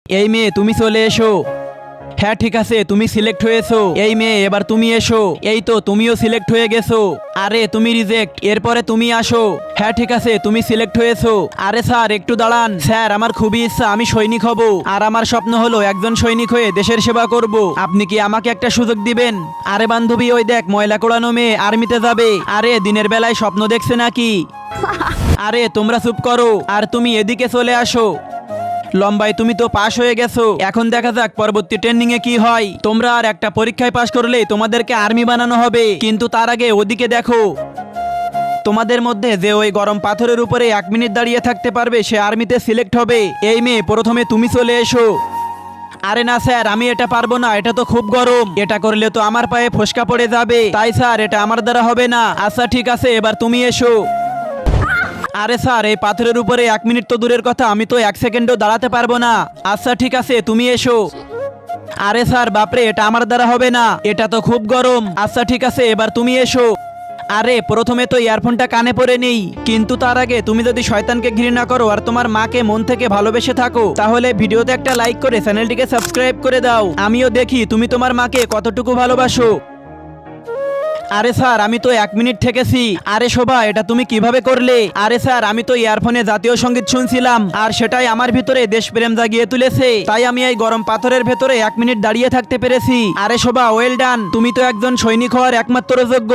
এই মেয়ে তুমি চলে এসো। হ্যাঁ ঠিক আছে, তুমি সিলেক্ট হয়েছো। এই মেয়ে এবার তুমি এসো। এই তো তুমিও সিলেক্ট হয়ে গেছো। আরে তুমি রিজেক্ট, এরপরে তুমি আসো। হ্যাঁ ঠিক আছে, তুমি সিলেক্ট হয়েছো। আরে স্যার একটু দাঁড়ান। স্যার আমার খুবই ইচ্ছা আমি সৈনিক হব, আর আমার স্বপ্ন হলো একজন সৈনিক হয়ে দেশের সেবা করব। আপনি কি আমাকে একটা সুযোগ দিবেন? আরে বান্ধবী ওই দেখ ময়লা কোড়ানো মেয়ে আর্মিতে যাবে। আরে দিনের বেলায় স্বপ্ন দেখছে নাকি? আরে তোমরা চুপ করো, আর তুমি এদিকে চলে আসো। লম্বাই তুমি তো পাশ হয়ে গেছো, এখন দেখা যাক পরবর্তী ট্রেনিং এ কি হয়। তোমরা আর একটা পরীক্ষায় পাশ করলেই তোমাদেরকে আর্মি বানানো হবে, কিন্তু তার আগে ওদিকে দেখো। তোমাদের মধ্যে যে ওই গরম পাথরের উপরে 1 মিনিট দাঁড়িয়ে থাকতে পারবে সে আর্মিতে সিলেক্ট হবে। এই মেয়ে প্রথমে তুমি চলে এসো। আরে না স্যার, আমি এটা পারবো না, এটা তো খুব গরম, এটা করলে তো আমার পায়ে ফোসকা পড়ে যাবে। তাই স্যার এটা আমার দ্বারা হবে না। আচ্ছা ঠিক আছে, এবার তুমি এসো। আরে স্যার এই পাথরের উপরে 1 মিনিট তো দূরের কথা, আমি তো 1 সেকেন্ডও দাঁড়াতে পারবো না। আচ্ছা ঠিক আছে, তুমি এসো। আরে স্যার বাপরে, এটা আমার দ্বারা হবে না, এটা তো খুব গরম। আচ্ছা ঠিক আছে, এবার তুমি এসো। আরে প্রথমে তো ইয়ারফোনটা কানে পরে নেই, কিন্তু তার আগে তুমি যদি শয়তানকে ঘৃণা করো আর তোমার মাকে মন থেকে ভালোবেসে থাকো, তাহলে ভিডিওতে একটা লাইক করে চ্যানেলটিকে সাবস্ক্রাইব করে দাও। আমিও দেখি তুমি তোমার মাকে কতটুকু ভালোবাসো। আরে স্যার আমি তো 1 মিনিট থেকেছি। আরে শোভা, এটা তুমি কিভাবে করলে? আরে স্যার আমি তো ইয়ারফোনে জাতীয় সঙ্গীত শুনছিলাম, আর সেটাই আমার ভিতরে দেশপ্রেম জাগিয়ে তুলেছে, তাই আমি এই গরম পাথরের ভেতরে 1 মিনিট দাঁড়িয়ে থাকতে পেরেছি। আরে শোভা ওয়েল ডান, তুমি তো একজন সৈনিক হওয়ার একমাত্র যোগ্য।